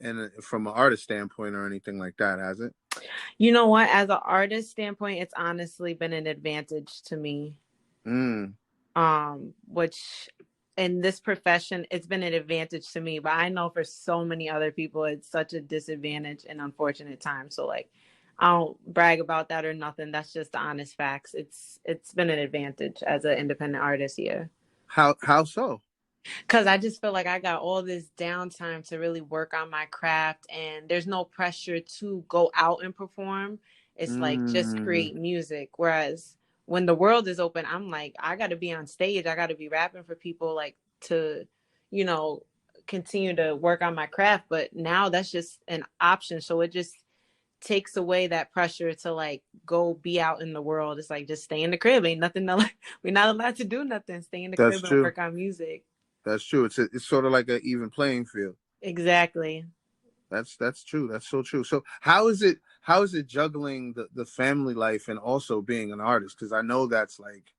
and from an artist standpoint or anything like that, has it? You know what? As an artist standpoint, it's honestly been an advantage to me. Mm. Which in this profession, it's been an advantage to me, but I know for so many other people, it's such a disadvantage and unfortunate time. So like, I don't brag about that or nothing. That's just the honest facts. It's been an advantage as an independent artist, yeah. How so? Because I just feel like I got all this downtime to really work on my craft, and there's no pressure to go out and perform. It's like just Mm. create music. Whereas when the world is open, I'm like, I got to be on stage. I got to be rapping for people, like to, you know, continue to work on my craft. But now that's just an option. So it just takes away that pressure to like go be out in the world. It's like just stay in the crib. Ain't nothing to like. We're not allowed to do nothing. Stay in the That's crib and true. work on music. That's true. It's sort of like an even playing field. Exactly. That's true. That's so true. So how is it juggling the family life and also being an artist? Because I know that's like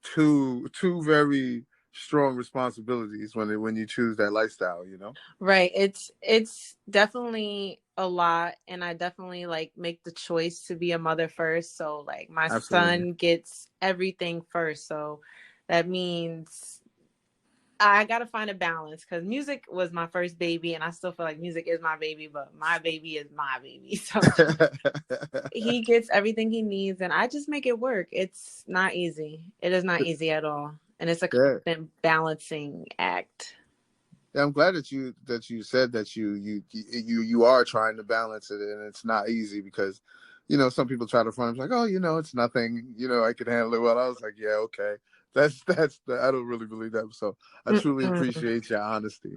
two very strong responsibilities when you choose that lifestyle. You know. Right. It's definitely a lot, and I definitely like make the choice to be a mother first. So like my Absolutely. son gets everything first. So that means I got to find a balance, cuz music was my first baby, and I still feel like music is my baby, but my baby is my baby. So he gets everything he needs, and I just make it work. It's not easy. It is not easy at all. And it's a Yeah. constant balancing act. Yeah, I'm glad that you said that you are trying to balance it, and it's not easy because, some people try to front it's like, oh, it's nothing, I can handle it well. I was like, yeah, okay, I don't really believe that. So I truly Mm-mm. appreciate your honesty.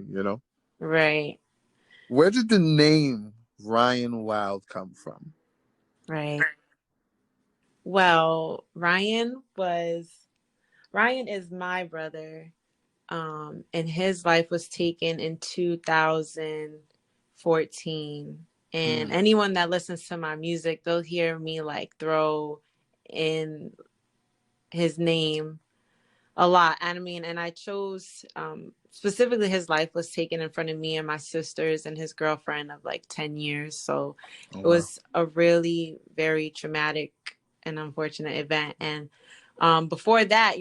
Right. Where did the name Ryan Wild come from? Right. Well, Ryan is my brother. And his life was taken in 2014. And Mm, anyone that listens to my music, they'll hear me like throw in his name a lot. And I mean, and I chose specifically his life was taken in front of me and my sisters and his girlfriend of like 10 years. So oh it wow. was a really very traumatic and unfortunate event. And before that,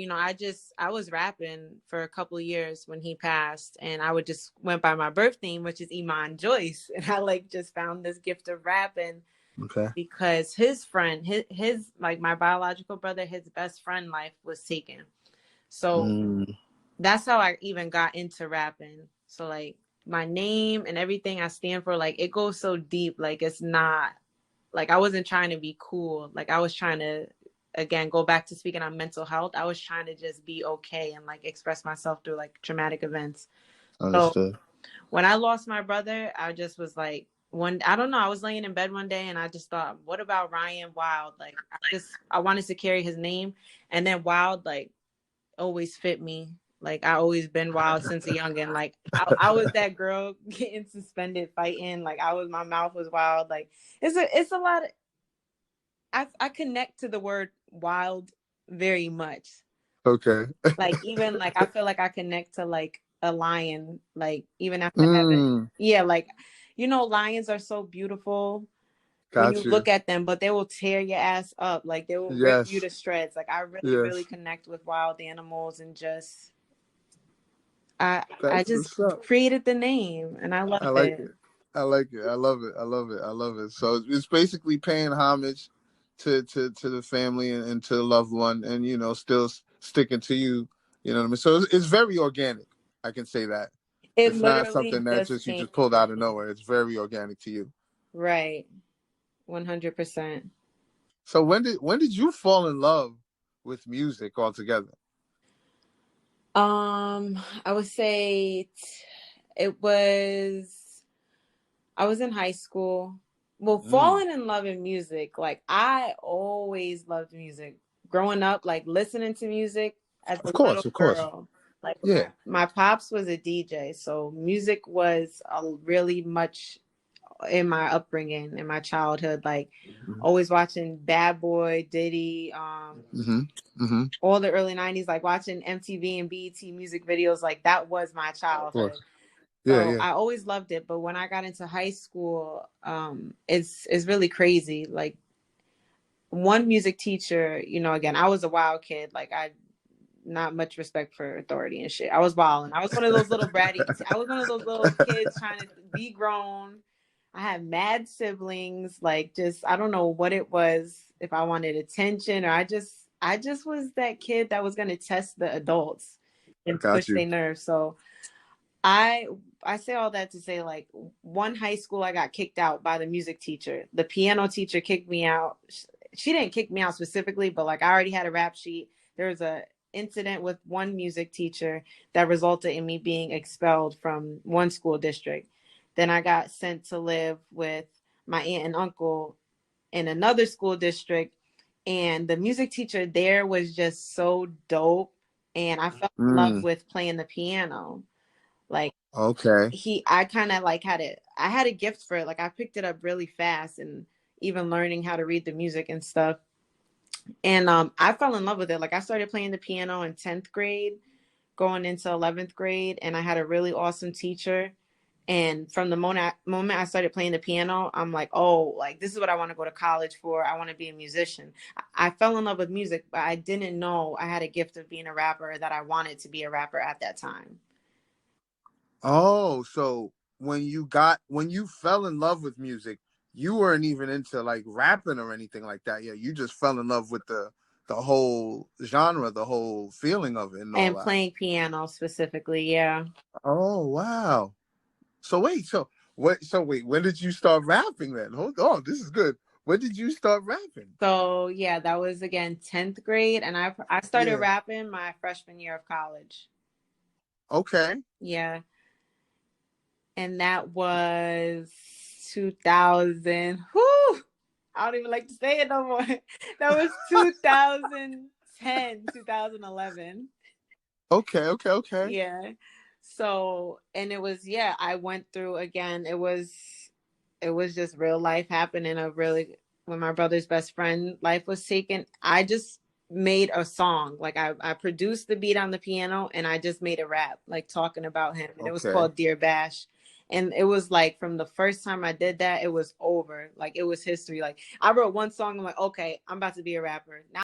I was rapping for a couple of years when he passed, and I would just went by my birth name, which is Iman Joyce. And I like just found this gift of rapping Okay. because his friend, his like my biological brother, his best friend life was taken. So Mm, that's how I even got into rapping. So like my name and everything I stand for, like it goes so deep. Like it's not like I wasn't trying to be cool. Like I was trying to again go back to speaking on mental health. I was trying to just be okay and like express myself through like traumatic events. So understood. when I lost my brother, I just was like I don't know, I was laying in bed one day and I just thought, what about Ryan Wild? Like I wanted to carry his name, and then Wild like always fit me. Like I always been wild since a youngin. Like I was that girl getting suspended fighting. Like my mouth was wild. Like it's a lot of I connect to the word wild very much. Okay. Like even like I feel like I connect to like a lion. Like even after having Mm, yeah, like lions are so beautiful when you got you. look at them, but they will tear your ass up. Like they will rip you Yes. to shreds. Like I really, really Yes. connect with wild animals, and just I That's just what's up. created the name and I I love like it. it. I like it. I love it. I love it. I love it. So it's basically paying homage to the family and to the loved one, and still sticking to you. You know what I mean? So it's very organic. I can say that. It It's not literally something that just just you came just pulled from out of me. nowhere. It's very organic to you. Right. 100%. So when did you fall in love with music altogether? I would say it was I was in high school. Well, Mm, falling in love in music, like I always loved music. Growing up, like listening to music as of a little course, of course. girl. Like Yeah. my pops was a DJ, so music was a really much in my upbringing, in my childhood. Like Hmm. always watching Bad Boy, Diddy, Hmm. Hmm. all the early 90s, like watching MTV and BET music videos, like that was my Of course. childhood. Yeah, So yeah. I always loved it. But when I got into high school, it's really crazy. Like one music teacher, you know, again, I was a wild kid. Like I not much respect for authority and shit. I was wilding. I was one of those little bratty. I was one of those little kids trying to be grown. I had mad siblings. Like just I don't know what it was. If I wanted attention, or I just was that kid that was gonna test the adults and Got push you. their nerves. So I I say all that to say like one high school I got kicked out by the music teacher. The piano teacher kicked me out. She didn't kick me out specifically, but like I already had a rap sheet. There was a incident with one music teacher that resulted in me being expelled from one school district. Then I got sent to live with my aunt and uncle in another school district, and the music teacher there was just so dope, and I fell in love Mm, with playing the piano. Like okay. I kind of like I had a gift for it. Like I picked it up really fast, and even learning how to read the music and stuff. And I fell in love with it. Like I started playing the piano in 10th grade, going into 11th grade, and I had a really awesome teacher. And from the moment I started playing the piano, I'm like, oh, like this is what I want to go to college for. I want to be a musician. I fell in love with music, but I didn't know I had a gift of being a rapper, that I wanted to be a rapper at that time. Oh, so when you fell in love with music, you weren't even into like rapping or anything like that. Yeah, you just fell in love with the whole genre, the whole feeling of it and all And that. playing piano specifically, yeah. Oh, wow. So wait, when did you start rapping then? Hold on, this is good. When did you start rapping? So yeah, that was again 10th grade, and I started Yeah. rapping my freshman year of college. Okay. Yeah, and that was 2000. Whew, I don't even like to say it no more. That was 2010, 2011. Okay, okay, okay. Yeah. So, and it was, yeah, I went through again. It was just real life happening. A really, when my brother's best friend life was taken, I just made a song. Like I produced the beat on the piano, and I just made a rap, like talking about him. And it was Okay. called Dear Bash. And it was like from the first time I did that, it was over. Like it was history. Like I wrote one song, I'm like, okay, I'm about to be a rapper. Now